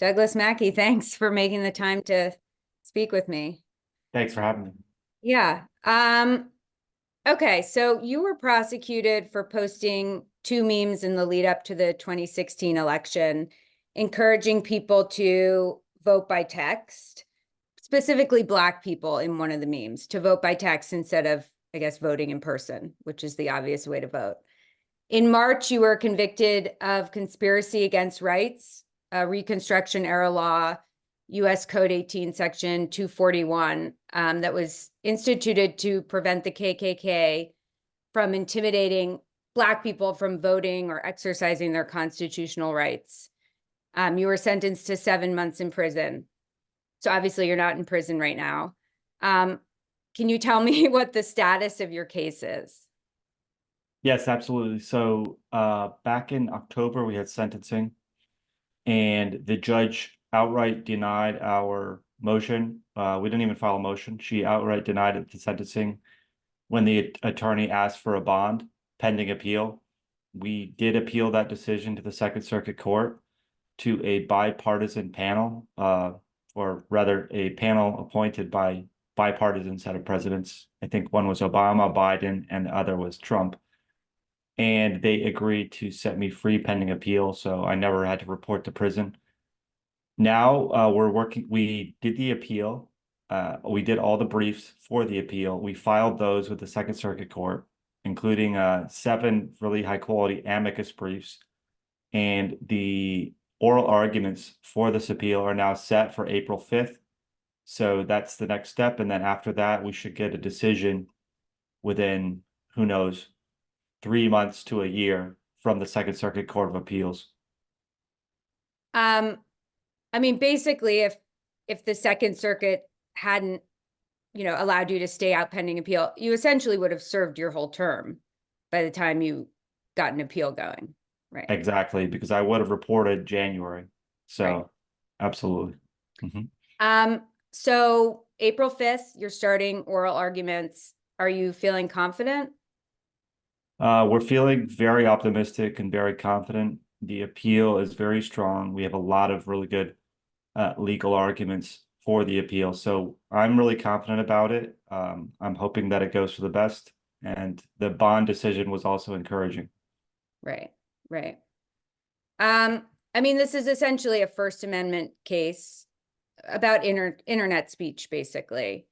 Douglas Mackey, thanks for making the time to speak with me. Thanks for having me. Yeah. Okay, so you were prosecuted for posting two memes in the lead up to the 2016 election, encouraging people to vote by text, specifically Black people in one of the memes, to vote by text instead of, I guess, voting in person, which is the obvious way to vote. In March, you were convicted of conspiracy against rights, Reconstruction era law, U.S. Code 18, Section 241, that was instituted to prevent the KKK from intimidating Black people from voting or exercising their constitutional rights. You were sentenced to 7 months in prison. So obviously you're not in prison right now. Can you tell me what the status of your case is? Yes, absolutely. So back in October, we had sentencing, and the judge outright denied our motion. We didn't even file a motion. She outright denied the sentencing when the attorney asked for a bond pending appeal. We did appeal that decision to the Second Circuit Court to a bipartisan panel, or rather a panel appointed by bipartisan set of presidents. I think one was Obama, Biden, and the other was Trump. And they agreed to set me free pending appeal, so I never had to report to prison. Now we did the appeal. We did all the briefs for the appeal. We filed those with the Second Circuit Court, including 7 really high quality amicus briefs. And the oral arguments for this appeal are now set for April 5th. So that's the next step. And then after that, we should get a decision within, who knows, 3 months to a year from the Second Circuit Court of Appeals. I mean, basically, if the Second Circuit hadn't, allowed you to stay out pending appeal, you essentially would have served your whole term by the time you got an appeal going, right? Exactly, because I would have reported January. So Right. Absolutely. So April 5th, you're starting oral arguments. Are you feeling confident? We're feeling very optimistic and very confident. The appeal is very strong. We have a lot of really good legal arguments for the appeal. So I'm really confident about it. I'm hoping that it goes for the best. And the bond decision was also encouraging. Right, right. I mean, this is essentially a First Amendment case about internet speech, basically.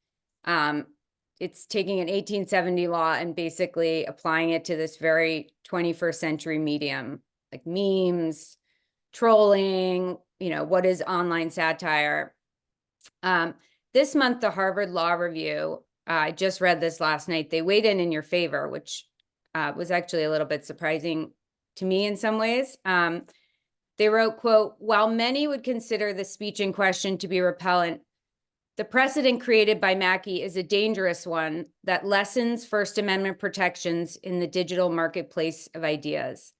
It's taking an 1870 law and basically applying it to this very 21st century medium, like memes, trolling, what is online satire. This month, the Harvard Law Review, I just read this last night, they weighed in your favor, which was actually a little bit surprising to me in some ways. They wrote, quote, "While many would consider the speech in question to be repellent, the precedent created by Mackey is a dangerous one that lessens First Amendment protections in the digital marketplace of ideas."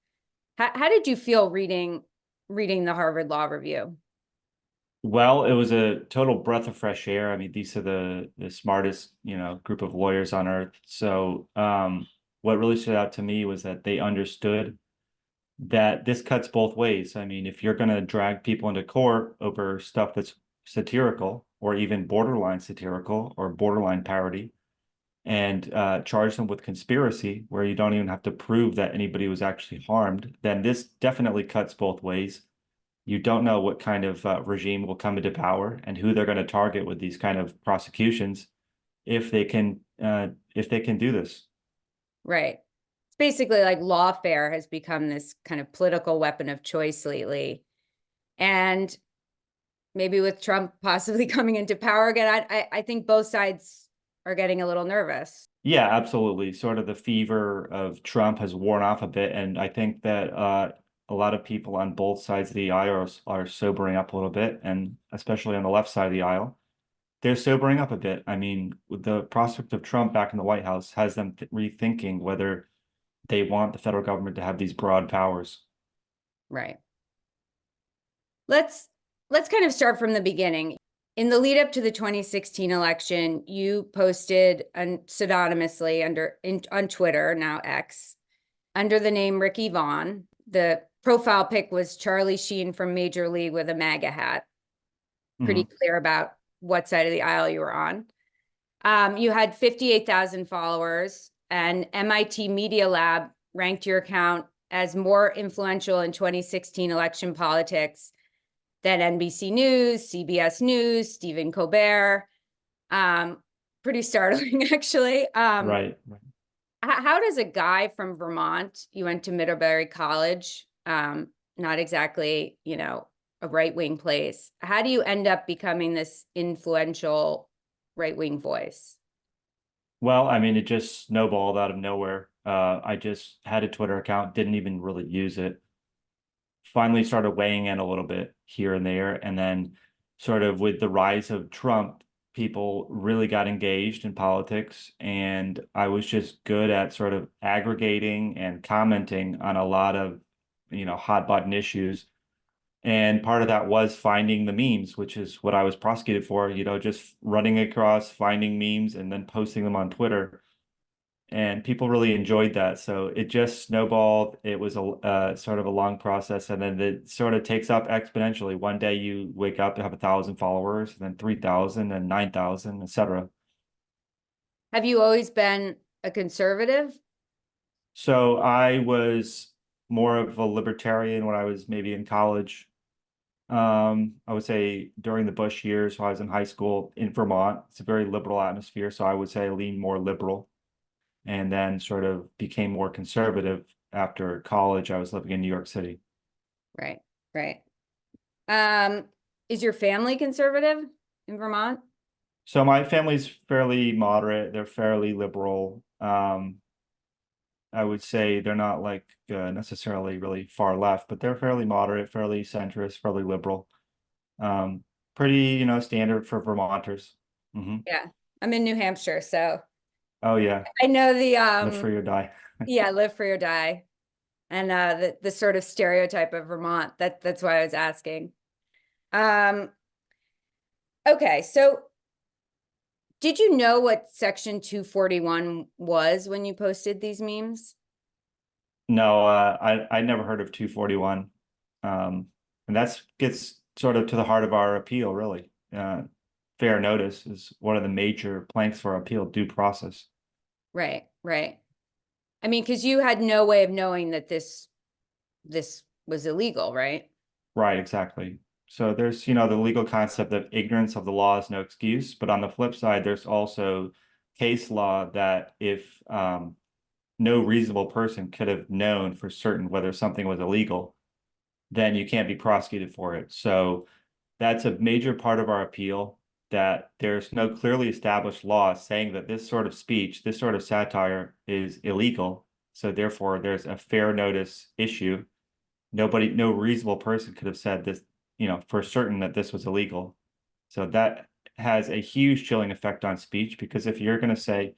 How did you feel reading the Harvard Law Review? Well, it was a total breath of fresh air. I mean, these are the smartest, group of lawyers on earth. So what really stood out to me was that they understood that this cuts both ways. I mean, if you're going to drag people into court over stuff that's satirical or even borderline satirical or borderline parody, and charge them with conspiracy where you don't even have to prove that anybody was actually harmed, then this definitely cuts both ways. You don't know what kind of regime will come into power and who they're going to target with these kind of prosecutions if they can do this. Right. It's basically like lawfare has become this kind of political weapon of choice lately. And maybe with Trump possibly coming into power again, I think both sides are getting a little nervous. Yeah, absolutely. Sort of the fever of Trump has worn off a bit. And I think that a lot of people on both sides of the aisle are sobering up a little bit, and especially on the left side of the aisle, they're sobering up a bit. I mean, with the prospect of Trump back in the White House has them rethinking whether they want the federal government to have these broad powers. Right. Let's kind of start from the beginning. In the lead up to the 2016 election, you posted pseudonymously on Twitter, now X, under the name Ricky Vaughn, the profile pic was Charlie Sheen from Major League with a MAGA hat. Pretty clear about what side of the aisle you were on. You had 58,000 followers, and MIT Media Lab ranked your account as more influential in 2016 election politics than NBC News, CBS News, Stephen Colbert. Pretty startling, actually. Right. How does a guy from Vermont, you went to Middlebury College, not exactly, you know, a right-wing place. How do you end up becoming this influential right-wing voice? Well, I mean, it just snowballed out of nowhere. I just had a Twitter account, didn't even really use it. Finally started weighing in a little bit here and there. And then sort of with the rise of Trump, people really got engaged in politics. And I was just good at sort of aggregating and commenting on a lot of, hot button issues. And part of that was finding the memes, which is what I was prosecuted for, just running across, finding memes and then posting them on Twitter. And people really enjoyed that. So it just snowballed. It was a sort of a long process. And then it sort of takes up exponentially. One day you wake up to have 1,000 followers, and then 3,000 and 9,000, etc. Have you always been a conservative? So I was more of a libertarian when I was maybe in college. I would say during the Bush years, while I was in high school in Vermont, it's a very liberal atmosphere. So I would say I lean more liberal, and then sort of became more conservative after college. I was living in New York City. Right, right. Is your family conservative in Vermont? So my family's fairly moderate. They're fairly liberal. I would say they're not like necessarily really far left, but they're fairly moderate, fairly centrist, fairly liberal. Um, Pretty, standard for Vermonters. Yeah, I'm in New Hampshire, so Oh yeah, I know the live free or die. yeah, live free or die, and the sort of stereotype of Vermont. That's why I was asking. Um, okay, so did you know what Section 241 was when you posted these memes? No, I never heard of 241. And that's gets sort of to the heart of our appeal, really. Fair notice is one of the major planks for our appeal, due process. Right, right. I mean, because you had no way of knowing that this was illegal, right? Right, exactly. So there's, the legal concept of ignorance of the law is no excuse. But on the flip side, there's also case law that if no reasonable person could have known for certain whether something was illegal, then you can't be prosecuted for it. So that's a major part of our appeal, that there's no clearly established law saying that this sort of speech, this sort of satire is illegal. So therefore, there's a fair notice issue. No reasonable person could have said this, for certain that this was illegal. So that has a huge chilling effect on speech, because if you're going to say,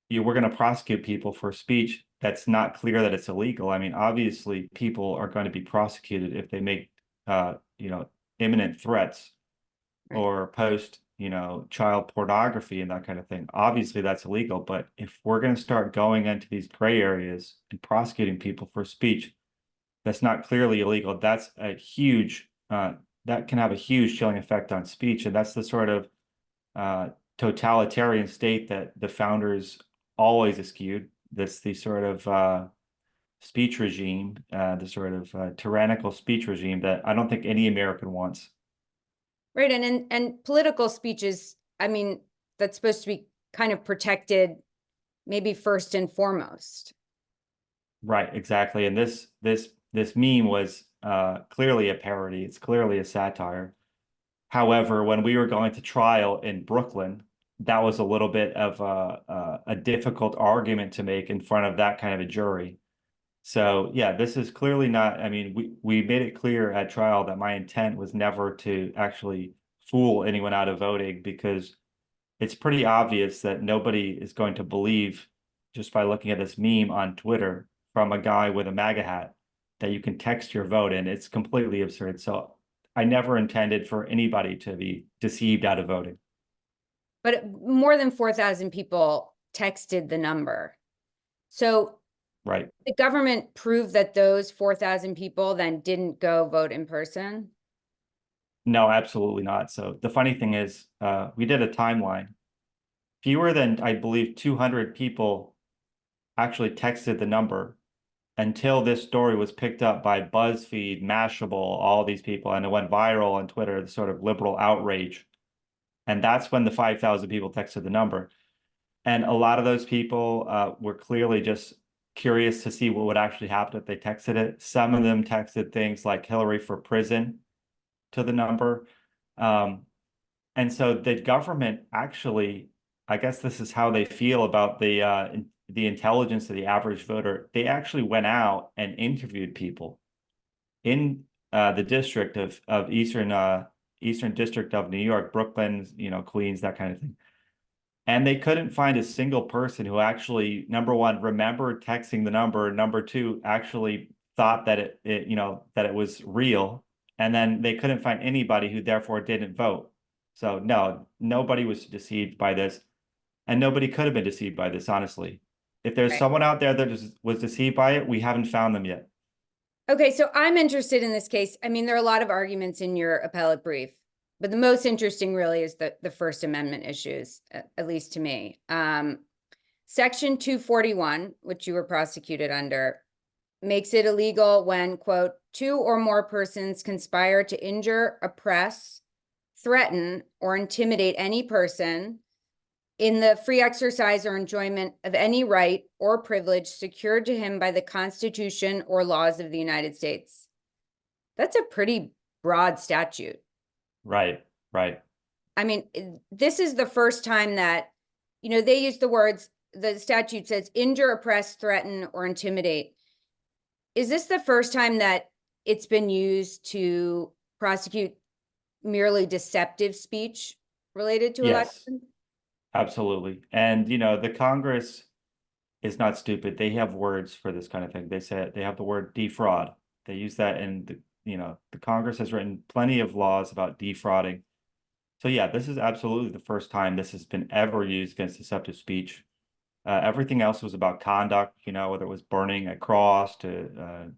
we're going to prosecute people for speech that's not clear that it's illegal. I mean, obviously, people are going to be prosecuted if they make, imminent threats Right. or post, child pornography and that kind of thing. Obviously, that's illegal. But if we're going to start going into these gray areas and prosecuting people for speech that's not clearly illegal, that's a huge, that can have a huge chilling effect on speech. And that's the sort of totalitarian state that the founders always eschewed. That's the sort of speech regime, the sort of tyrannical speech regime that I don't think any American wants. Right. And political speeches, I mean, that's supposed to be kind of protected, maybe first and foremost. Right, exactly. And this meme was clearly a parody. It's clearly a satire. However, when we were going to trial in Brooklyn, that was a little bit of a difficult argument to make in front of that kind of a jury. So yeah, this is clearly not, I mean, we made it clear at trial that my intent was never to actually fool anyone out of voting, because it's pretty obvious that nobody is going to believe, just by looking at this meme on Twitter from a guy with a MAGA hat, that you can text your vote in. It's completely absurd. So I never intended for anybody to be deceived out of voting. But more than 4,000 people texted the number. So right. The government proved that those 4,000 people then didn't go vote in person? No, absolutely not. So the funny thing is, we did a timeline. Fewer than, I believe, 200 people actually texted the number until this story was picked up by BuzzFeed, Mashable, all these people, and it went viral on Twitter, the sort of liberal outrage. And that's when the 5,000 people texted the number. And a lot of those people were clearly just curious to see what would actually happen if they texted it. Some of them texted things like Hillary for president to the number. Um, and so the government actually, I guess this is how they feel about the intelligence of the average voter. They actually went out and interviewed people in the district of Eastern District of New York, Brooklyn, Queens, that kind of thing. And they couldn't find a single person who actually, number one, remembered texting the number, number two, actually thought that that it was real. And then they couldn't find anybody who therefore didn't vote. So no, nobody was deceived by this. And nobody could have been deceived by this, honestly. If there's Right. someone out there that was deceived by it, we haven't found them yet. Okay, so I'm interested in this case. I mean, there are a lot of arguments in your appellate brief, but the most interesting really is the First Amendment issues, at least to me. Section 241, which you were prosecuted under, makes it illegal when, quote, two or more persons conspire to injure, oppress, threaten, or intimidate any person in the free exercise or enjoyment of any right or privilege secured to him by the Constitution or laws of the United States. That's a pretty broad statute. Right, right. I mean, this is the first time that, they use the words, the statute says injure, oppress, threaten, or intimidate. Is this the first time that it's been used to prosecute merely deceptive speech related to Yes, election? absolutely. And the Congress is not stupid. They have words for this kind of thing. They have the word defraud. They use that in the Congress has written plenty of laws about defrauding. So yeah, this is absolutely the first time this has been ever used against deceptive speech. Everything else was about conduct, whether it was burning a cross to,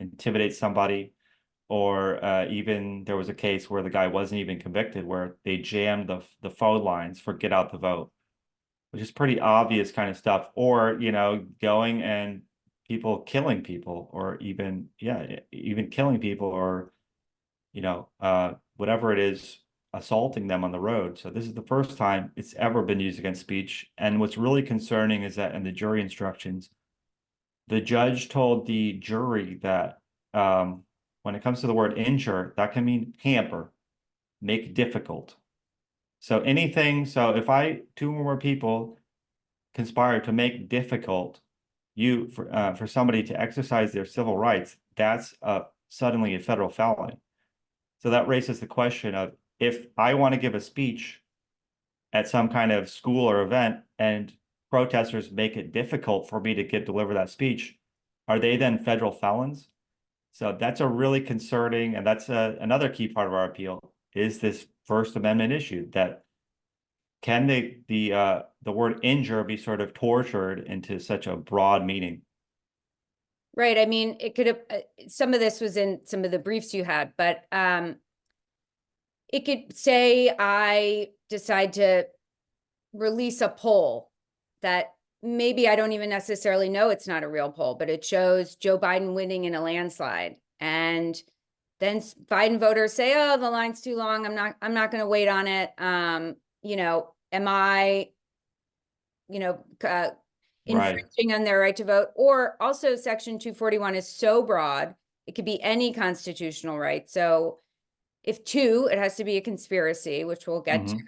intimidate somebody, or even there was a case where the guy wasn't even convicted, where they jammed the phone lines for get out the vote, which is pretty obvious kind of stuff. Or, going and people killing people, or even, yeah, even killing people, or, whatever it is, assaulting them on the road. So this is the first time it's ever been used against speech. And what's really concerning is that in the jury instructions, the judge told the jury that when it comes to the word injure, that can mean hamper, make difficult. So if two or more people conspire to make difficult for somebody to exercise their civil rights, that's suddenly a federal felony. So that raises the question of, if I want to give a speech at some kind of school or event and protesters make it difficult for me to deliver that speech, are they then federal felons? So that's a really concerning, and that's another key part of our appeal, is this First Amendment issue, that can the word injure be sort of tortured into such a broad meaning? Right. I mean, it could have, some of this was in some of the briefs you had, but it could say I decide to release a poll that maybe I don't even necessarily know it's not a real poll, but it shows Joe Biden winning in a landslide. And then Biden voters say, oh, the line's too long. I'm not going to wait on it. Am I, Right, infringing on their right to vote? Or also Section 241 is so broad, it could be any constitutional right. So if it has to be a conspiracy, which we'll get to.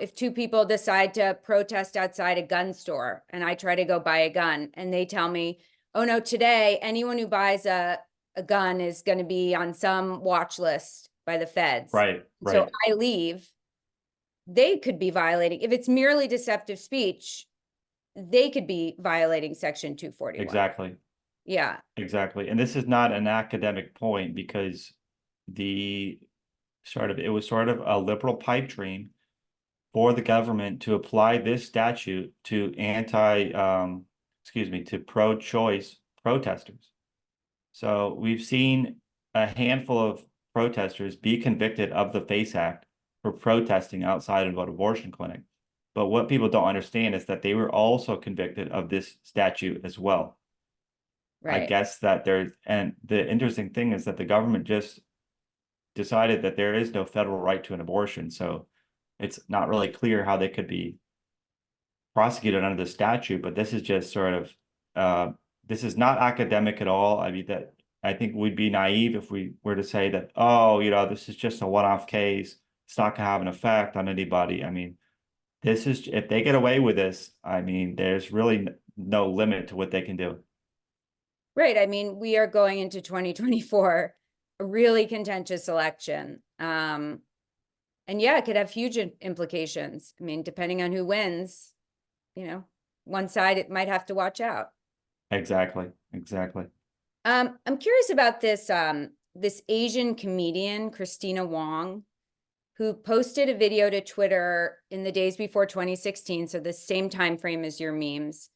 If two people decide to protest outside a gun store and I try to go buy a gun and they tell me, oh no, today anyone who buys a gun is going to be on some watch list by the feds. right, So right. I leave, they could be violating, if it's merely deceptive speech, they could be violating Section 241. Exactly. Yeah. Exactly. And this is not an academic point, because it was sort of a liberal pipe dream for the government to apply this statute to excuse me, to pro-choice protesters. So we've seen a handful of protesters be convicted of the FACE Act for protesting outside of an abortion clinic. But what people don't understand is that they were also convicted of this statute as well. I Right. guess that there's, and the interesting thing is that the government just decided that there is no federal right to an abortion. So it's not really clear how they could be prosecuted under the statute, but this is just sort of this is not academic at all. I mean, that I think we'd be naive if we were to say that, oh, this is just a one-off case. It's not gonna have an effect on anybody. I mean, this is, if they get away with this, I mean, there's really no limit to what they can do. Right. I mean, we are going into 2024, a really contentious election. And yeah, it could have huge implications. I mean, depending on who wins, one side, it might have to watch out. Exactly. Exactly. I'm curious about this Asian comedian, Christina Wong, who posted a video to Twitter in the days before 2016, so the same time frame as your memes.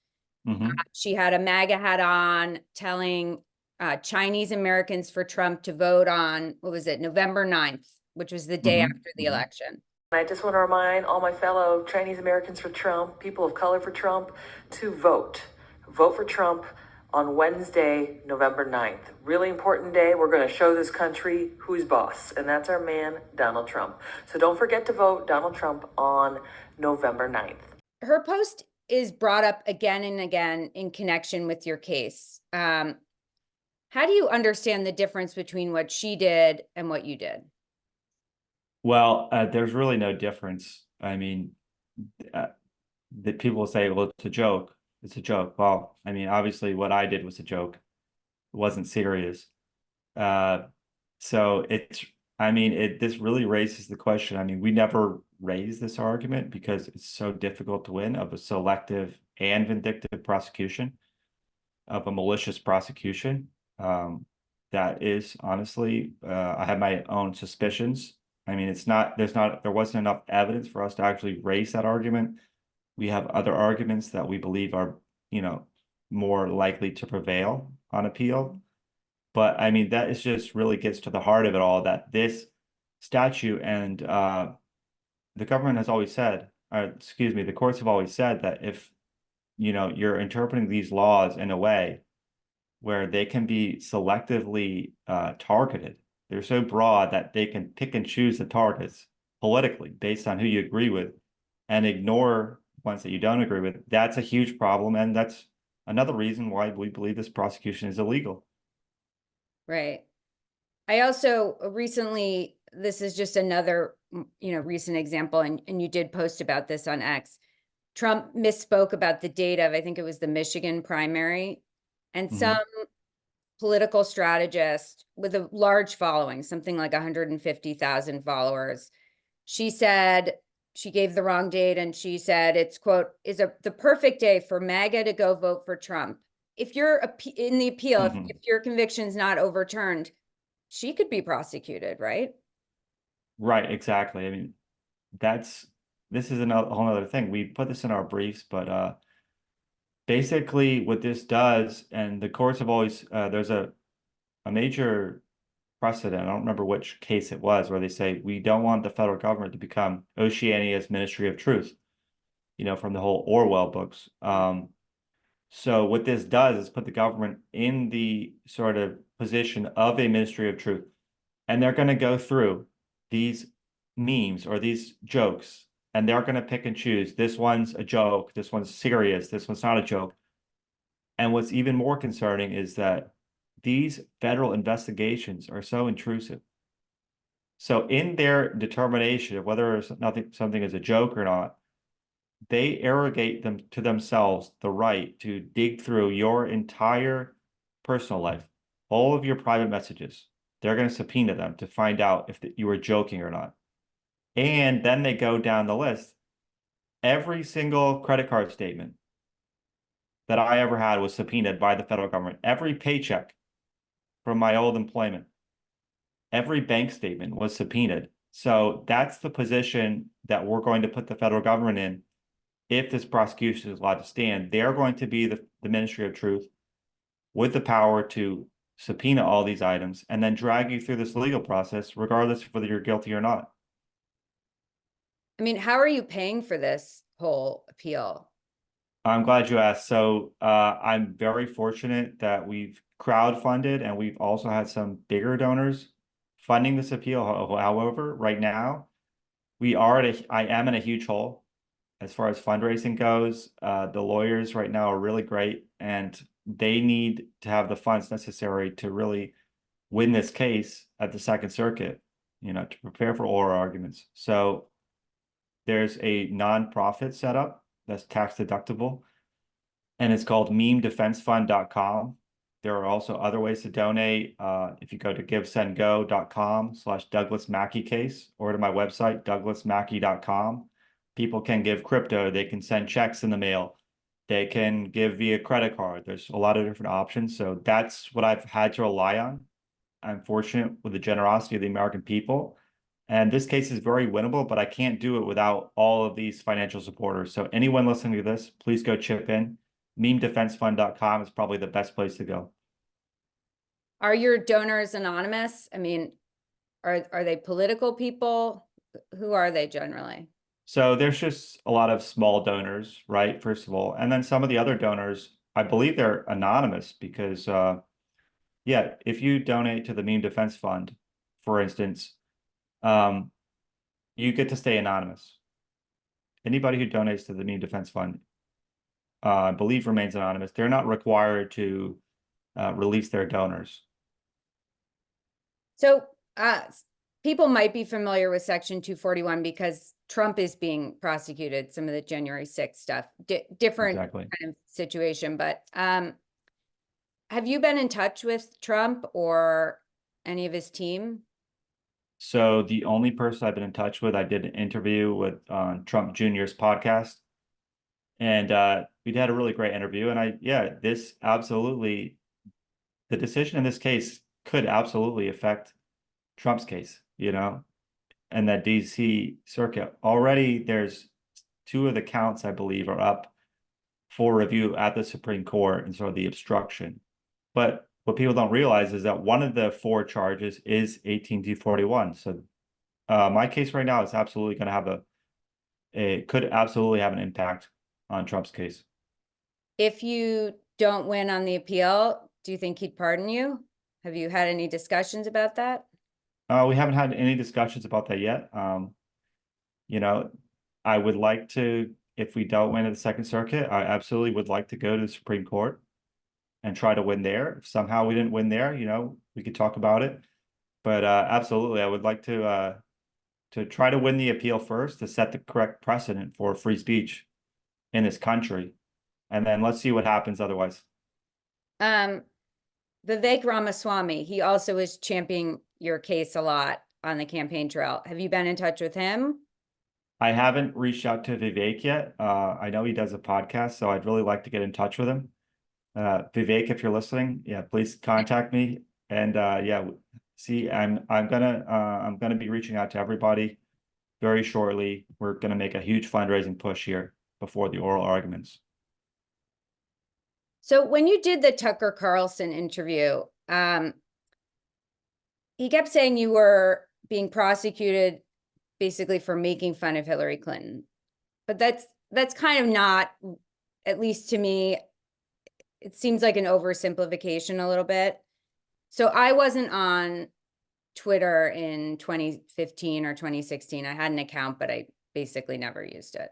She had a MAGA hat on, telling Chinese Americans for Trump to vote on, what was it, November 9th, which was the day after the election. I just want to remind all my fellow Chinese Americans for Trump, people of color for Trump, to vote. Vote for Trump on Wednesday, November 9th. Really important day. We're going to show this country who's boss, and that's our man, Donald Trump. So don't forget to vote Donald Trump on November 9th. Her post is brought up again and again in connection with your case. How do you understand the difference between what she did and what you did? Well, there's really no difference. I mean, that people say, well, it's a joke. It's a joke. Well, I mean, obviously what I did was a joke. It wasn't serious. So this really raises the question. I mean, we never raised this argument because it's so difficult to win, of a selective and vindictive prosecution, of a malicious prosecution. That is honestly, I have my own suspicions. I mean, there wasn't enough evidence for us to actually raise that argument. We have other arguments that we believe are, more likely to prevail on appeal. But I mean, that is just really gets to the heart of it all, that this statute and the government has always said, the courts have always said that if, you're interpreting these laws in a way where they can be selectively targeted, they're so broad that they can pick and choose the targets politically based on who you agree with and ignore ones that you don't agree with. That's a huge problem. And that's another reason why we believe this prosecution is illegal. Right. I also recently, this is just another, recent example, and you did post about this on X. Trump misspoke about the date of, I think it was the Michigan primary, and some political strategist with a large following, something like 150,000 followers. She gave the wrong date, and she said it's, quote, the perfect day for MAGA to go vote for Trump. If you're in the appeal, if your conviction's not overturned, she could be prosecuted, right? Right, exactly. I mean, this is a whole other thing. We put this in our briefs, but basically what this does, and the courts have always, there's a major precedent, I don't remember which case it was, where they say we don't want the federal government to become Oceania's Ministry of Truth, from the whole Orwell books. So what this does is put the government in the sort of position of a Ministry of Truth, and they're going to go through these memes or these jokes, and they're going to pick and choose. This one's a joke. This one's serious. This one's not a joke. And what's even more concerning is that these federal investigations are so intrusive. So in their determination of whether something is a joke or not, they arrogate them to themselves the right to dig through your entire personal life, all of your private messages. They're going to subpoena them to find out if you were joking or not. And then they go down the list. Every single credit card statement that I ever had was subpoenaed by the federal government. Every paycheck from my old employment, every bank statement was subpoenaed. So that's the position that we're going to put the federal government in if this prosecution is allowed to stand, they are going to be the Ministry of Truth with the power to subpoena all these items and then drag you through this legal process, regardless of whether you're guilty or not. I mean, how are you paying for this whole appeal? I'm glad you asked. So I'm very fortunate that we've crowdfunded and we've also had some bigger donors funding this appeal. However, right now, I am in a huge hole as far as fundraising goes. The lawyers right now are really great and they need to have the funds necessary to really win this case at the Second Circuit, to prepare for oral arguments. So there's a nonprofit set up that's tax deductible, and it's called memedefensefund.com. There are also other ways to donate. If you go to givesendgo.com/Douglas Mackey case or to my website, douglasmackey.com, people can give crypto. They can send checks in the mail. They can give via credit card. There's a lot of different options. So that's what I've had to rely on. I'm fortunate with the generosity of the American people. And this case is very winnable, but I can't do it without all of these financial supporters. So anyone listening to this, please go chip in. memedefensefund.com is probably the best place to go. Are your donors anonymous? I mean, are they political people? Who are they generally? So there's just a lot of small donors, right? First of all, and then some of the other donors, I believe they're anonymous because, yeah, if you donate to the Meme Defense Fund, for instance, you get to stay anonymous. Anybody who donates to the Meme Defense Fund, I believe, remains anonymous. They're not required to release their donors. So people might be familiar with Section 241 because Trump is being prosecuted, some of the January 6th stuff, different Exactly. kind of situation. But have you been in touch with Trump or any of his team? So the only person I've been in touch with, I did an interview with on Trump Jr.'s podcast. And we had a really great interview. And this absolutely, the decision in this case could absolutely affect Trump's case, and that DC circuit. Already there's 2 of the counts, I believe, are up for review at the Supreme Court, and so the obstruction. But what people don't realize is that one of the 4 charges is 18-241. So my case right now is absolutely going to have could absolutely have an impact on Trump's case. If you don't win on the appeal, do you think he'd pardon you? Have you had any discussions about that? We haven't had any discussions about that yet. I would like to, if we don't win at the Second Circuit, I absolutely would like to go to the Supreme Court and try to win there. If somehow we didn't win there, we could talk about it. But absolutely, I would like to try to win the appeal first to set the correct precedent for free speech in this country. And then let's see what happens otherwise. Vivek Ramaswamy, he also is championing your case a lot on the campaign trail. Have you been in touch with him? I haven't reached out to Vivek yet. I know he does a podcast, so I'd really like to get in touch with him. Vivek, if you're listening, please contact me. And see, I'm gonna be reaching out to everybody very shortly. We're gonna make a huge fundraising push here before the oral arguments. So when you did the Tucker Carlson interview, he kept saying you were being prosecuted basically for making fun of Hillary Clinton. But that's kind of not, at least to me, it seems like an oversimplification a little bit. So I wasn't on Twitter in 2015 or 2016. I had an account, but I basically never used it.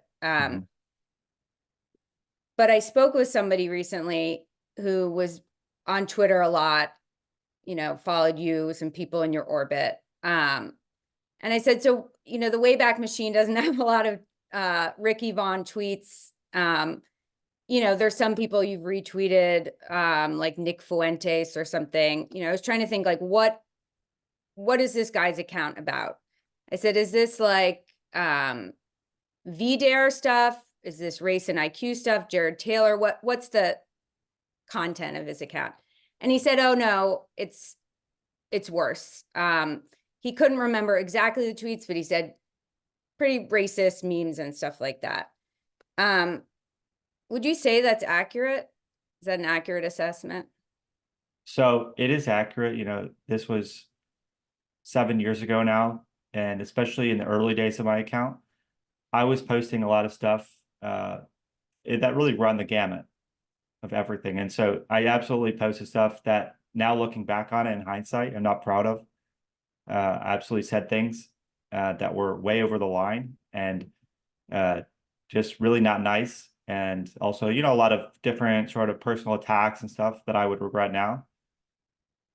But I spoke with somebody recently who was on Twitter a lot, followed you, some people in your orbit. And I said, so, the Wayback Machine doesn't have a lot of Ricky Vaughn tweets. There's some people you've retweeted, like Nick Fuentes or something. I was trying to think like, what is this guy's account about? I said, is this like VDARE stuff? Is this race and IQ stuff? Jared Taylor? What's the content of his account? And he said, oh no, it's worse. He couldn't remember exactly the tweets, but he said pretty racist memes and stuff like that. Would you say that's accurate? Is that an accurate assessment? So it is accurate. You know, this was 7 years ago now, and especially in the early days of my account, I was posting a lot of stuff that really run the gamut of everything. And so I absolutely posted stuff that now looking back on it in hindsight, I'm not proud of. I absolutely said things that were way over the line and just really not nice. And also, you know, a lot of different sort of personal attacks and stuff that I would regret now.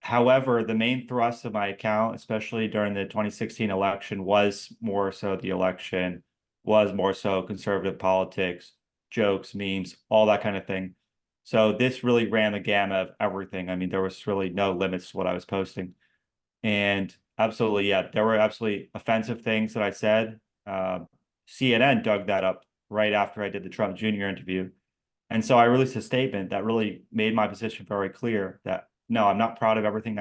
However, the main thrust of my account, especially during the 2016 election, was more so the election, was more so conservative politics, jokes, memes, all that kind of thing. So this really ran the gamut of everything. I mean, there was really no limits to what I was posting. And absolutely, yeah, there were absolutely offensive things that I said. CNN dug that up right after I did the Trump Jr. interview. And so I released a statement that really made my position very clear that no, I'm not proud of everything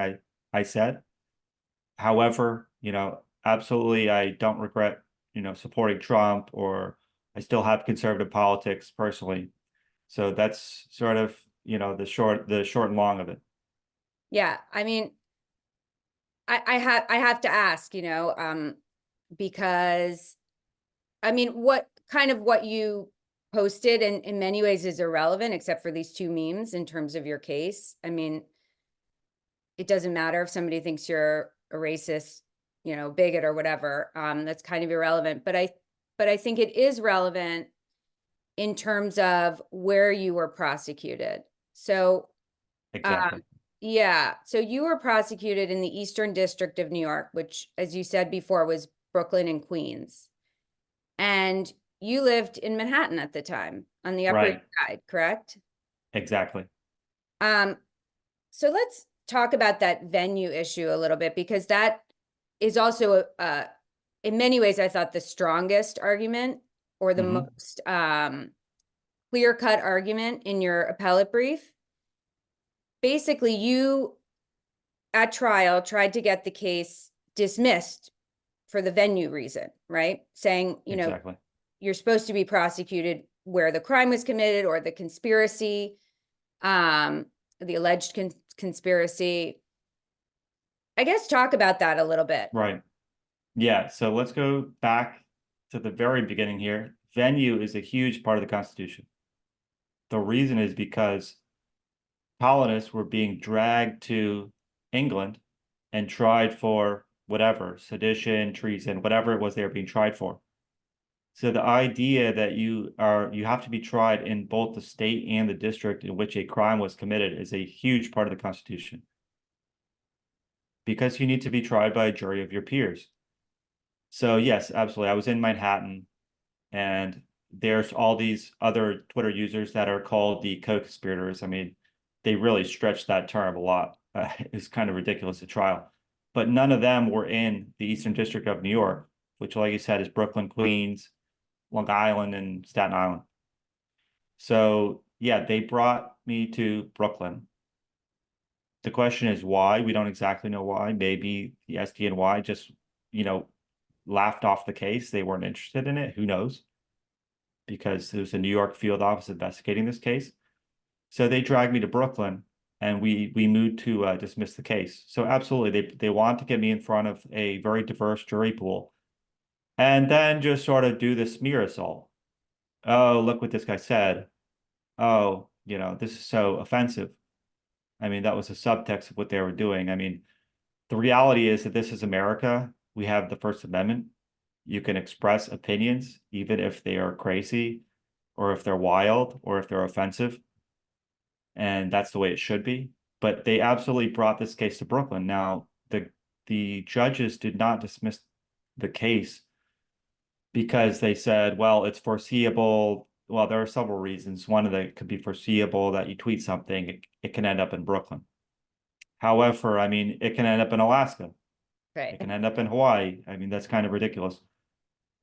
I said. However, you know, absolutely, I don't regret, you know, supporting Trump, or I still have conservative politics personally. So that's sort of, you know, the short and long of it. Yeah, I mean, I have to ask, because I mean, what you posted in many ways is irrelevant, except for these two memes in terms of your case. I mean, it doesn't matter if somebody thinks you're a racist, bigot or whatever. That's kind of irrelevant. But I think it is relevant in terms of where you were prosecuted. So, Exactly. yeah. So you were prosecuted in the Eastern District of New York, which, as you said before, was Brooklyn and Queens. And you lived in Manhattan at the time on the Upper East Right. Side, correct? Exactly. So let's talk about that venue issue a little bit, because that is also, in many ways, I thought the strongest argument, or the most clear-cut argument in your appellate brief. Basically, you, at trial, tried to get the case dismissed for the venue reason, right? Saying, Exactly. you're supposed to be prosecuted where the crime was committed, or the conspiracy, the alleged conspiracy. I guess talk about that a little bit. Right. Yeah. So let's go back to the very beginning here. Venue is a huge part of the Constitution. The reason is because colonists were being dragged to England and tried for whatever, sedition, treason, whatever it was they were being tried for. So the idea that you have to be tried in both the state and the district in which a crime was committed is a huge part of the Constitution. Because you need to be tried by a jury of your peers. So yes, absolutely. I was in Manhattan, and there's all these other Twitter users that are called the co-conspirators. I mean, they really stretched that term a lot. It's kind of ridiculous at trial. But none of them were in the Eastern District of New York, which, like you said, is Brooklyn, Queens, Long Island, and Staten Island. So yeah, they brought me to Brooklyn. The question is why? We don't exactly know why. Maybe the SDNY just, laughed off the case. They weren't interested in it. Who knows? Because there's a New York field office investigating this case. So they dragged me to Brooklyn, and we moved to dismiss the case. So absolutely, they want to get me in front of a very diverse jury pool, and then just sort of do the smear assault. Oh, look what this guy said. Oh, this is so offensive. I mean, that was the subtext of what they were doing. I mean, the reality is that this is America. We have the First Amendment. You can express opinions, even if they are crazy, or if they're wild, or if they're offensive. And that's the way it should be. But they absolutely brought this case to Brooklyn. Now, the judges did not dismiss the case because they said, well, it's foreseeable. Well, there are several reasons. One of them could be foreseeable that you tweet something, it can end up in Brooklyn. However, I mean, it can end up in Alaska. Right. It can end up in Hawaii. I mean, that's kind of ridiculous.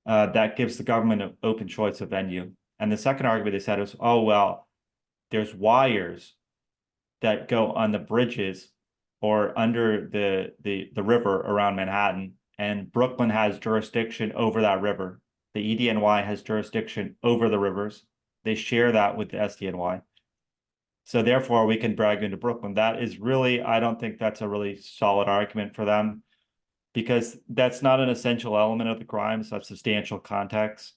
That gives the government an open choice of venue. And the second argument they said was, oh, well, there's wires that go on the bridges or under the river around Manhattan, and Brooklyn has jurisdiction over that river. The EDNY has jurisdiction over the rivers, They share that with the SDNY. So therefore, we can drag into Brooklyn. That is really, I don't think that's a really solid argument for them, because that's not an essential element of the crime. It's not substantial context,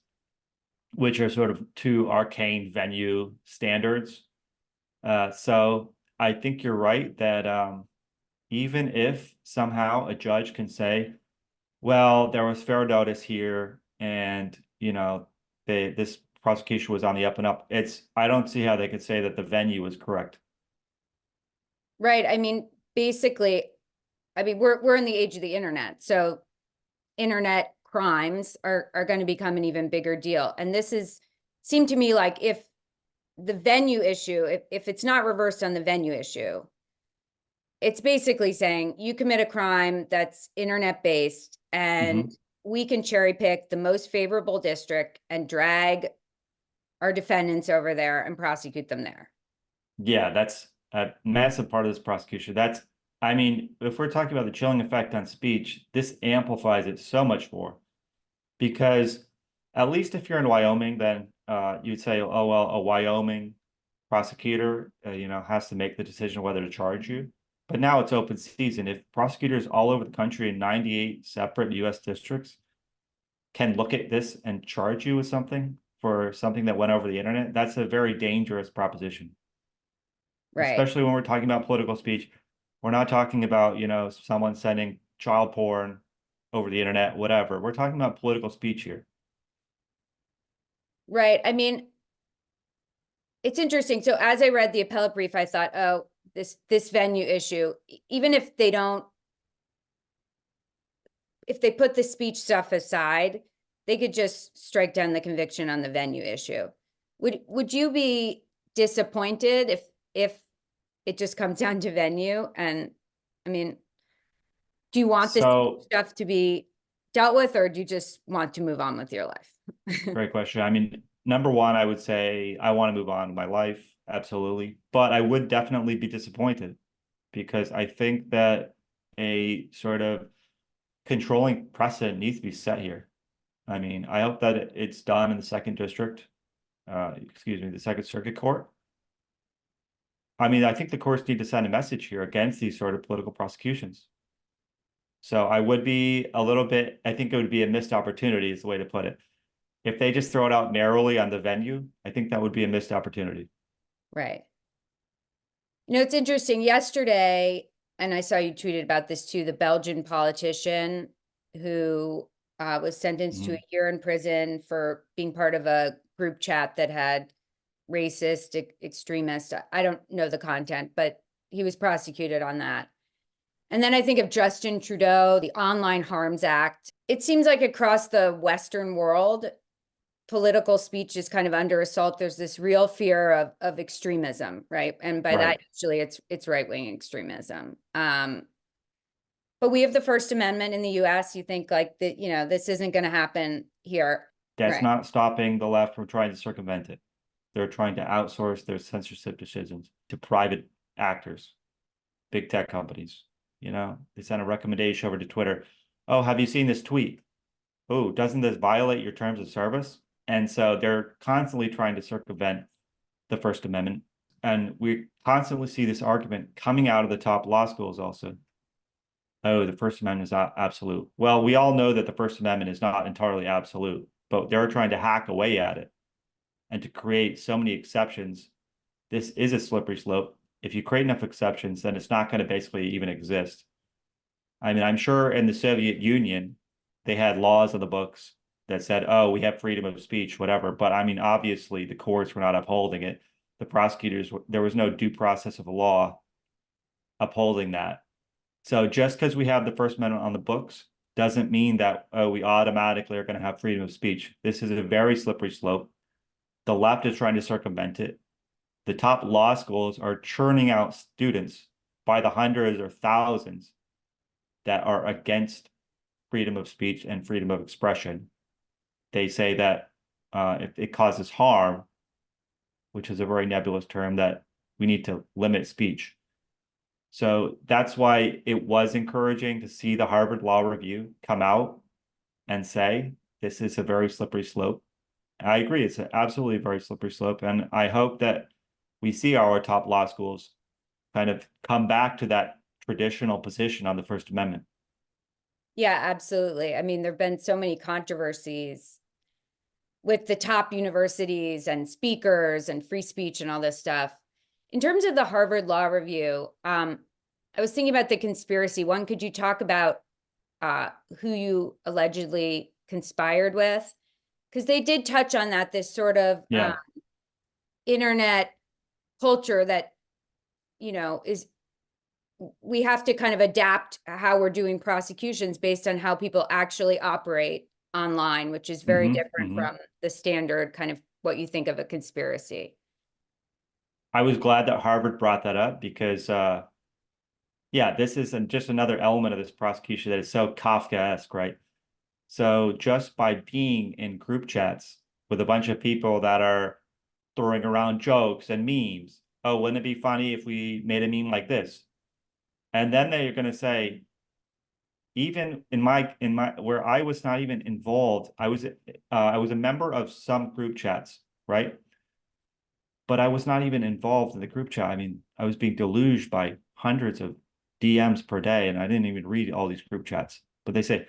which are sort of two arcane venue standards. So I think you're right that even if somehow a judge can say, well, there was fair notice here, and this prosecution was on the up and up, I don't see how they could say that the venue is correct. Right. I mean, basically, we're in the age of the internet, so internet crimes are going to become an even bigger deal. And seemed to me like if the venue issue, if it's not reversed on the venue issue, it's basically saying you commit a crime that's internet based, and we can cherry pick the most favorable district and drag our defendants over there and prosecute them there. Yeah, that's a massive part of this prosecution. If we're talking about the chilling effect on speech, this amplifies it so much more, because at least if you're in Wyoming, then you'd say, oh, well, a Wyoming prosecutor, has to make the decision whether to charge you. But now it's open season. If prosecutors all over the country in 98 separate U.S. districts can look at this and charge you with something for something that went over the internet, that's a very dangerous proposition. Right. Especially when we're talking about political speech. We're not talking about, someone sending child porn over the internet, whatever. We're talking about political speech here. Right. I mean, it's interesting. So as I read the appellate brief, I thought, oh, this venue issue, even if they put the speech stuff aside, they could just strike down the conviction on the venue issue. Would you be disappointed if it just comes down to venue? And I mean, do you want this stuff to be dealt with, or do you just want to move on with your life? Great question. I mean, number one, I would say I want to move on with my life. Absolutely. But I would definitely be disappointed, because I think that a sort of controlling precedent needs to be set here. I mean, I hope that it's done in the second district, the Second Circuit Court. I mean, I think the courts need to send a message here against these sort of political prosecutions. So I would be I think it would be a missed opportunity is the way to put it. If they just throw it out narrowly on the venue, I think that would be a missed opportunity. Right. It's interesting. Yesterday, and I saw you tweeted about this too, the Belgian politician who was sentenced to a year in prison for being part of a group chat that had racist, extremist, I don't know the content, but he was prosecuted on that. And then I think of Justin Trudeau, the Online Harms Act. It seems like across the Western world, political speech is kind of under assault. There's this real fear of extremism, right? And by that, usually it's right-wing extremism. But we have the First Amendment in the US. You think like that, this isn't going to happen here. That's not stopping the left from trying to circumvent it. They're trying to outsource their censorship decisions to private actors, big tech companies. They send a recommendation over to Twitter. Oh, have you seen this tweet? Oh, doesn't this violate your terms of service? And so they're constantly trying to circumvent the First Amendment. And we constantly see this argument coming out of the top law schools also. Oh, the First Amendment is absolute. Well, we all know that the First Amendment is not entirely absolute, but they're trying to hack away at it and to create so many exceptions. This is a slippery slope. If you create enough exceptions, then it's not going to basically even exist. I mean, I'm sure in the Soviet Union, they had laws on the books that said, oh, we have freedom of speech, whatever. But I mean, obviously, the courts were not upholding it. The prosecutors, there was no due process of the law upholding that. So just because we have the First Amendment on the books doesn't mean that, oh, we automatically are going to have freedom of speech. This is a very slippery slope. The left is trying to circumvent it. The top law schools are churning out students by the hundreds or thousands that are against freedom of speech and freedom of expression. They say that if it causes harm, which is a very nebulous term, that we need to limit speech. So that's why it was encouraging to see the Harvard Law Review come out and say, this is a very slippery slope. I agree. It's absolutely a very slippery slope. And I hope that we see our top law schools kind of come back to that traditional position on the First Amendment. Yeah, absolutely. I mean, there've been so many controversies with the top universities and speakers and free speech and all this stuff. In terms of the Harvard Law Review, I was thinking about the conspiracy. One, could you talk about who you allegedly conspired with? Because they did touch on that, this sort of Yeah. internet culture that, is, we have to kind of adapt how we're doing prosecutions based on how people actually operate online, which is very different from the standard kind of what you think of a conspiracy. I was glad that Harvard brought that up because, yeah, this is just another element of this prosecution that is so Kafkaesque, right? So just by being in group chats with a bunch of people that are throwing around jokes and memes, oh, wouldn't it be funny if we made a meme like this? And then they're going to say, even in my where I was not even involved, I was a member of some group chats, right? But I was not even involved in the group chat. I mean, I was being deluged by hundreds of DMs per day, and I didn't even read all these group chats. But they say,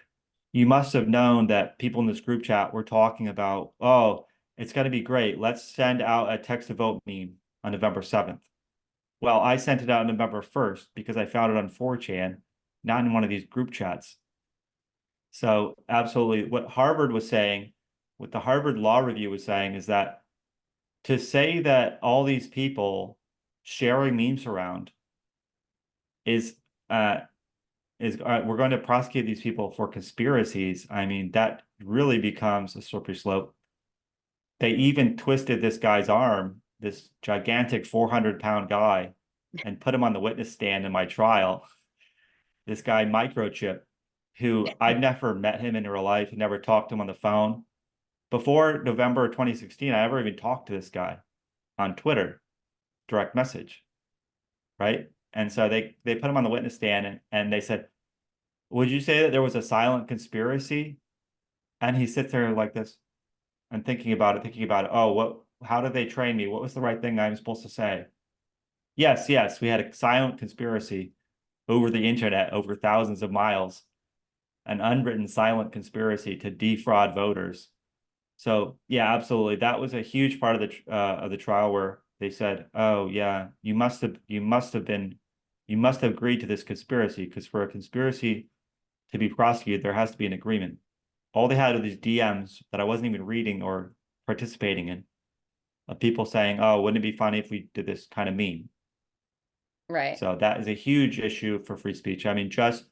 you must have known that people in this group chat were talking about, oh, it's going to be great. Let's send out a text to vote meme on November 7th. Well, I sent it out on November 1st because I found it on 4chan, not in one of these group chats. So absolutely what Harvard was saying, what the Harvard Law Review was saying is that to say that all these people sharing memes around is we're going to prosecute these people for conspiracies. I mean, that really becomes a slippery slope. They even twisted this guy's arm, this gigantic 400-pound guy, and put him on the witness stand in my trial. This guy, Microchip, who I've never met him in real life, never talked to him on the phone. Before November 2016, I never even talked to this guy on Twitter, direct message, right? And so they put him on the witness stand and they said, would you say that there was a silent conspiracy? And he sits there like this and thinking about it. Oh, how did they train me? What was the right thing I'm supposed to say? Yes, we had a silent conspiracy over the internet, over thousands of miles, an unwritten silent conspiracy to defraud voters. So yeah, absolutely. That was a huge part of the trial where they said, "Oh yeah, you must have agreed to this conspiracy because for a conspiracy to be prosecuted, there has to be an agreement." All they had are these DMs that I wasn't even reading or participating in, of people saying, "Oh, wouldn't it be funny if we did this kind of meme?" Right. So that is a huge issue for free speech. I mean, just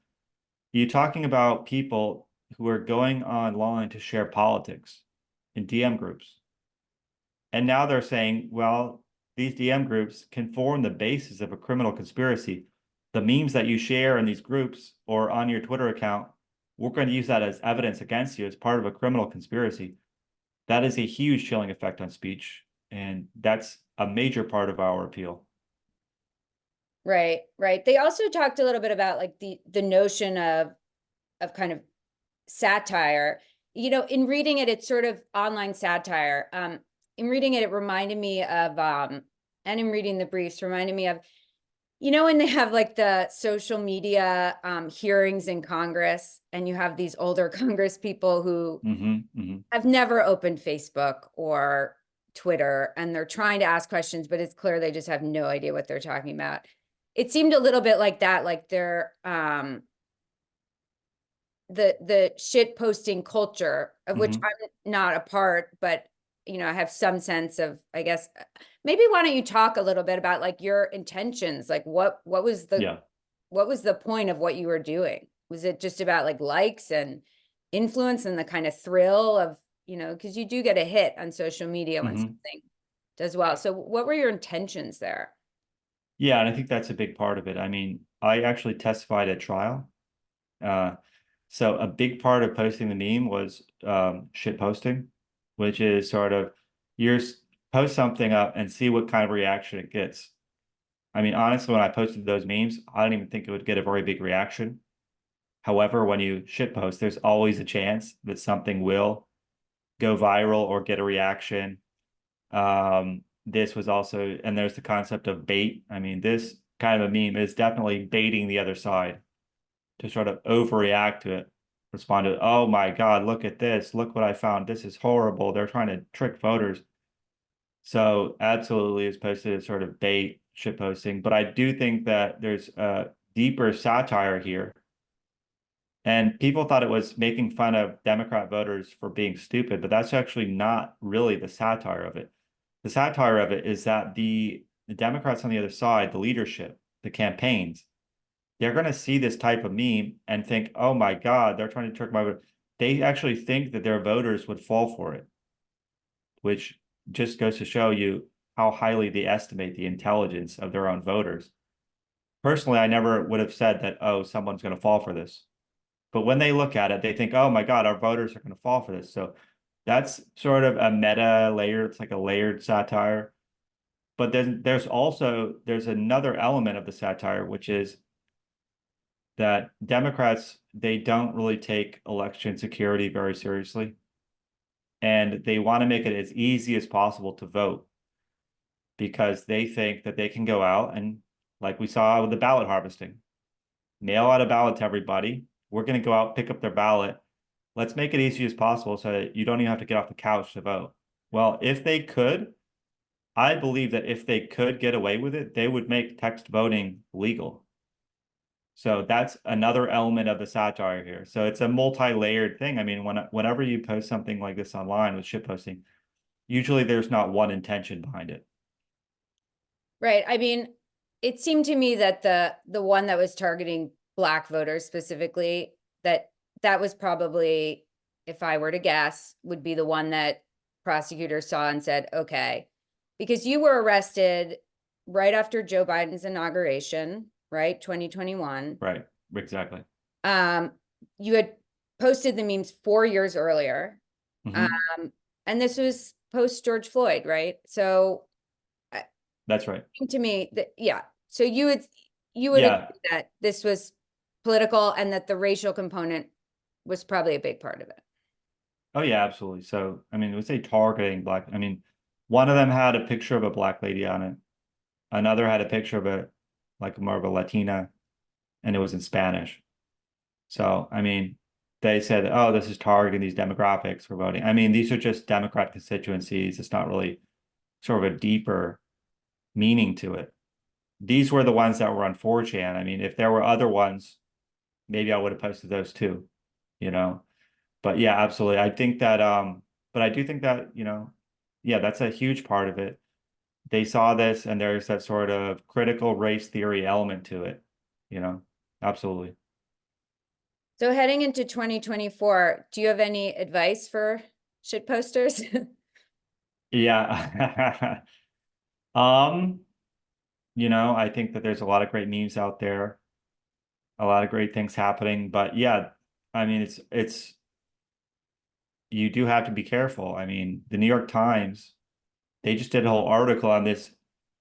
you talking about people who are going online to share politics in DM groups. And now they're saying, well, these DM groups can form the basis of a criminal conspiracy. The memes that you share in these groups or on your Twitter account, we're going to use that as evidence against you as part of a criminal conspiracy. That is a huge chilling effect on speech. And that's a major part of our appeal. Right. They also talked a little bit about like the notion of kind of satire. In reading it, it's sort of online satire. In reading it, it reminded me of and in reading the briefs, reminded me of, when they have like the social media hearings in Congress, and you have these older Congress people who have never opened Facebook or Twitter, and they're trying to ask questions, but it's clear they just have no idea what they're talking about. It seemed a little bit like that, like they're the shit posting culture of which I'm not a part, but I have some sense of, I guess, maybe why don't you talk a little bit about like your intentions? Like what was the point of what you were doing? Was it just about like likes and influence and the kind of thrill of, because you do get a hit on social media when something does well. So what were your intentions there? Yeah, and I think that's a big part of it. I mean, I actually testified at trial. So a big part of posting the meme was shit posting, which is sort of post something up and see what kind of reaction it gets. I mean, honestly, when I posted those memes, I didn't even think it would get a very big reaction. However, when you shit post, there's always a chance that something will go viral or get a reaction. This was also, and there's the concept of bait. I mean, this kind of a meme is definitely baiting the other side to sort of overreact to it, respond to, oh my God, look at this. Look what I found. This is horrible. They're trying to trick voters. So absolutely it's posted as sort of bait shit posting. But I do think that there's a deeper satire here. And people thought it was making fun of Democrat voters for being stupid, but that's actually not really the satire of it. The satire of it is that the Democrats on the other side, the leadership, the campaigns, they're going to see this type of meme and think, oh my God, they're trying to trick my vote. They actually think that their voters would fall for it, which just goes to show you how highly they estimate the intelligence of their own voters. Personally, I never would have said that, oh, someone's going to fall for this. But when they look at it, they think, oh my God, our voters are going to fall for this. So that's sort of a meta layer. It's like a layered satire. But then there's another element of the satire, which is that Democrats, they don't really take election security very seriously. And they want to make it as easy as possible to vote because they think that they can go out and, like we saw with the ballot harvesting, mail out a ballot to everybody. We're going to go out, pick up their ballot. Let's make it easy as possible so that you don't even have to get off the couch to vote. Well, if they could, I believe that if they could get away with it, they would make text voting legal. So that's another element of the satire here. So it's a multi-layered thing. I mean, whenever you post something like this online with shitposting, usually there's not one intention behind it. Right. I mean, it seemed to me that the one that was targeting Black voters specifically, that was probably, if I were to guess, would be the one that prosecutors saw and said, okay, because you were arrested right after Joe Biden's inauguration, right? 2021. Right. Exactly. You had posted the memes 4 years earlier. Mhm. And this was post George Floyd, right? So That's right. to me that, yeah. So you would Yeah. agree that this was political and that the racial component was probably a big part of it. Oh yeah, absolutely. So, I mean, it would say targeting Black. I mean, one of them had a picture of a Black lady on it. Another had a picture of a, like more of a Latina, and it was in Spanish. So, I mean, they said, oh, this is targeting these demographics for voting. I mean, these are just Democrat constituencies. It's not really sort of a deeper meaning to it. These were the ones that were on 4chan. I mean, if there were other ones, maybe I would have posted those too, you know. But yeah, absolutely. I think that but I do think that, yeah, that's a huge part of it. They saw this and there's that sort of critical race theory element to it, absolutely. So heading into 2024, do you have any advice for shit posters? Yeah. I think that there's a lot of great memes out there, a lot of great things happening, but yeah, I mean, it's you do have to be careful. I mean, the New York Times, they just did a whole article on this,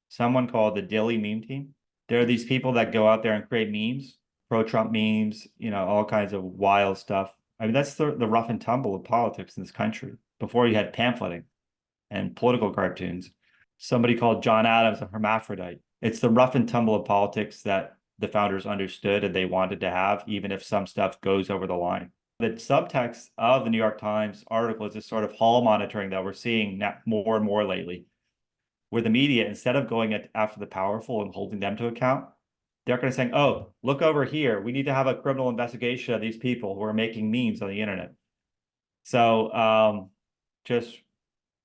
someone called the Daily Meme Team. There are these people that go out there and create memes, pro-Trump memes, all kinds of wild stuff. I mean, that's the rough and tumble of politics in this country. Before you had pamphleting and political cartoons. Somebody called John Adams a hermaphrodite. It's the rough and tumble of politics that the founders understood and they wanted to have, even if some stuff goes over the line. The subtext of the New York Times article is this sort of hall monitoring that we're seeing more and more lately, where the media, instead of going after the powerful and holding them to account, they're going to say, oh, look over here. We need to have a criminal investigation of these people who are making memes on the internet. So just,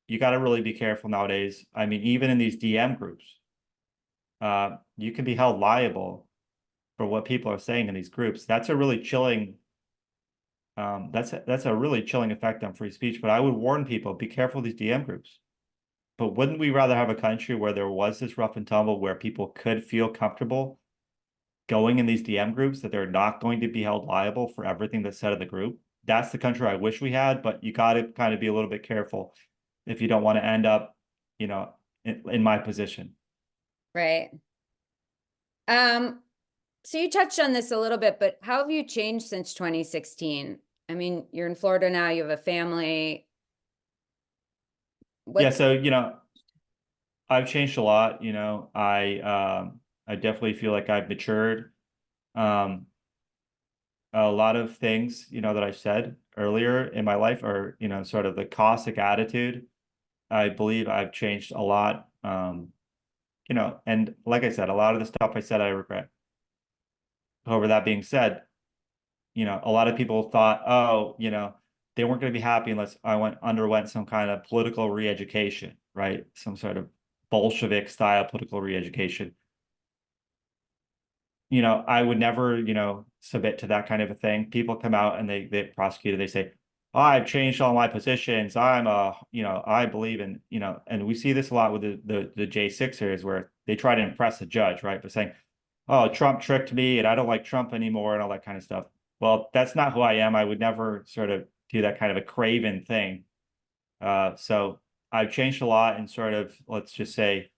you got to really be careful nowadays. I mean, even in these DM groups, you can be held liable for what people are saying in these groups. That's a really chilling that's a really chilling effect on free speech. But I would warn people, be careful of these DM groups. But wouldn't we rather have a country where there was this rough and tumble where people could feel comfortable going in these DM groups, that they're not going to be held liable for everything that's said in the group? That's the country I wish we had, but you got to kind of be a little bit careful if you don't want to end up, in my position. Right. So you touched on this a little bit, but how have you changed since 2016? I mean, you're in Florida now, you have a family. What's so, I've changed a lot, I definitely feel like I've matured. Um, a lot of things, that I said earlier in my life are, sort of the caustic attitude. I believe I've changed a lot. And like I said, a lot of the stuff I said I regret. However, that being said, a lot of people thought, oh, they weren't going to be happy unless underwent some kind of political re-education, right? Some sort of Bolshevik style political re-education. I would never, submit to that kind of a thing. People come out and they prosecute it. They say, oh, I've changed all my positions. I believe in, and we see this a lot with the J6ers where they try to impress the judge, right? By saying, oh, Trump tricked me and I don't like Trump anymore and all that kind of stuff. Well, that's not who I am. I would never sort of do that kind of a craven thing. So I've changed a lot in sort of, let's just say,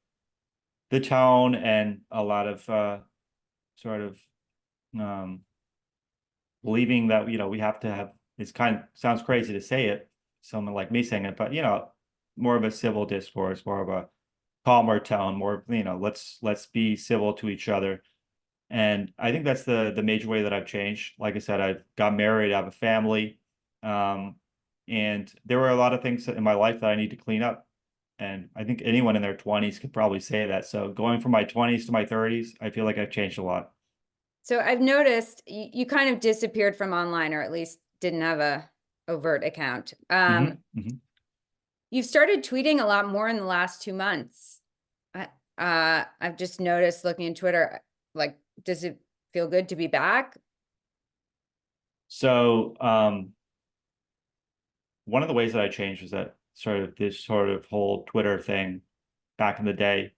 the tone and a lot of sort of believing that we have to have, it's kind of sounds crazy to say it, someone like me saying it, but more of a civil discourse, more of a calmer tone, more let's be civil to each other. And I think that's the major way that I've changed. Like I said, I've got married, I have a family, and there were a lot of things in my life that I need to clean up. And I think anyone in their 20s could probably say that. So going from my 20s to my 30s, I feel like I've changed a lot. So I've noticed you kind of disappeared from online, or at least didn't have a overt account. You've started tweeting a lot more in the last 2 months. I've just noticed looking at Twitter, like, does it feel good to be back? So one of the ways that I changed was that this sort of whole Twitter thing back in the day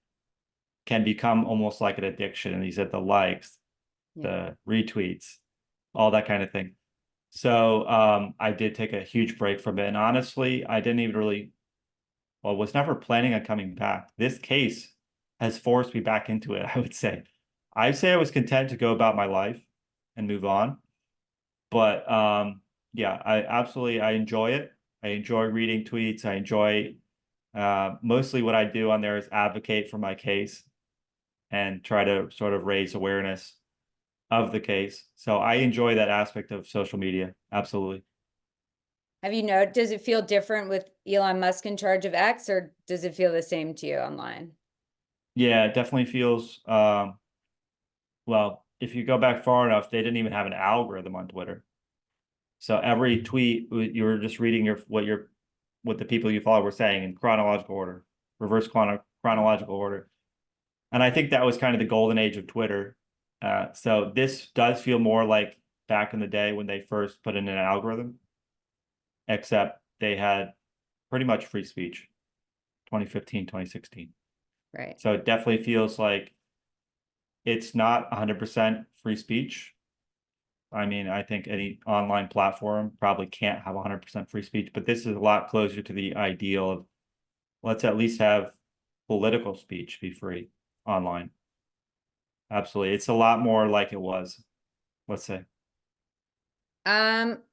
can become almost like an addiction. And you said the likes, the retweets, all that kind of thing. So I did take a huge break from it. And honestly, I didn't even really, was never planning on coming back. This case has forced me back into it, I would say. I'd say I was content to go about my life and move on. But yeah, I enjoy it. I enjoy reading tweets. I enjoy mostly what I do on there is advocate for my case and try to sort of raise awareness of the case. So I enjoy that aspect of social media. Absolutely. Does it feel different with Elon Musk in charge of X, or does it feel the same to you online? Yeah, it definitely feels, well, if you go back far enough, they didn't even have an algorithm on Twitter. So every tweet, you were just reading what the people you follow were saying in chronological order, reverse chronological order. And I think that was kind of the golden age of Twitter. So this does feel more like back in the day when they first put in an algorithm, except they had pretty much free speech, 2015, 2016. Right. So it definitely feels like it's not 100% free speech. I mean, I think any online platform probably can't have 100% free speech, but this is a lot closer to the ideal of let's at least have political speech be free online. Absolutely. It's a lot more like it was, let's say.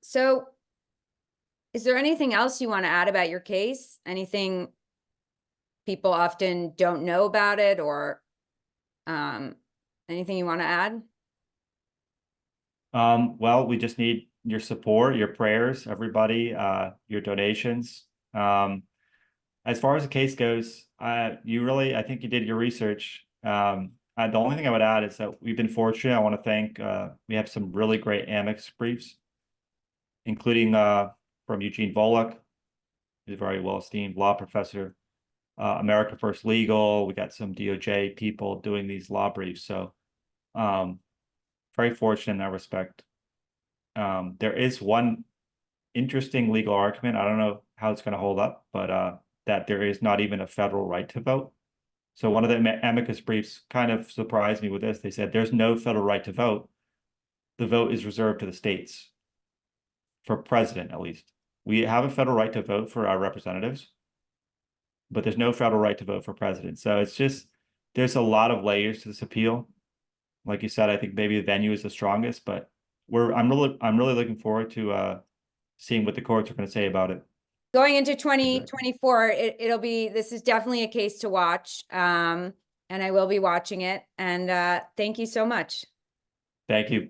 So is there anything else you want to add about your case? Anything people often don't know about it, or anything you want to add? Well, we just need your support, your prayers, everybody, your donations. As far as the case goes, I think you did your research. The only thing I would add is that we've been fortunate. I want to thank, we have some really great amicus briefs, including from Eugene Volokh, who's a very well-esteemed law professor, America First Legal. We got some DOJ people doing these law briefs. So very fortunate in that respect. There is one interesting legal argument. I don't know how it's going to hold up, but that there is not even a federal right to vote. So one of the amicus briefs kind of surprised me with this. They said there's no federal right to vote. The vote is reserved to the states, for president at least. We have a federal right to vote for our representatives, but there's no federal right to vote for president. So it's just, there's a lot of layers to this appeal. Like you said, I think maybe the venue is the strongest, but I'm really looking forward to seeing what the courts are going to say about it. going into 2024, it'll be, this is definitely a case to watch. And I will be watching it. And thank you so much. Thank you.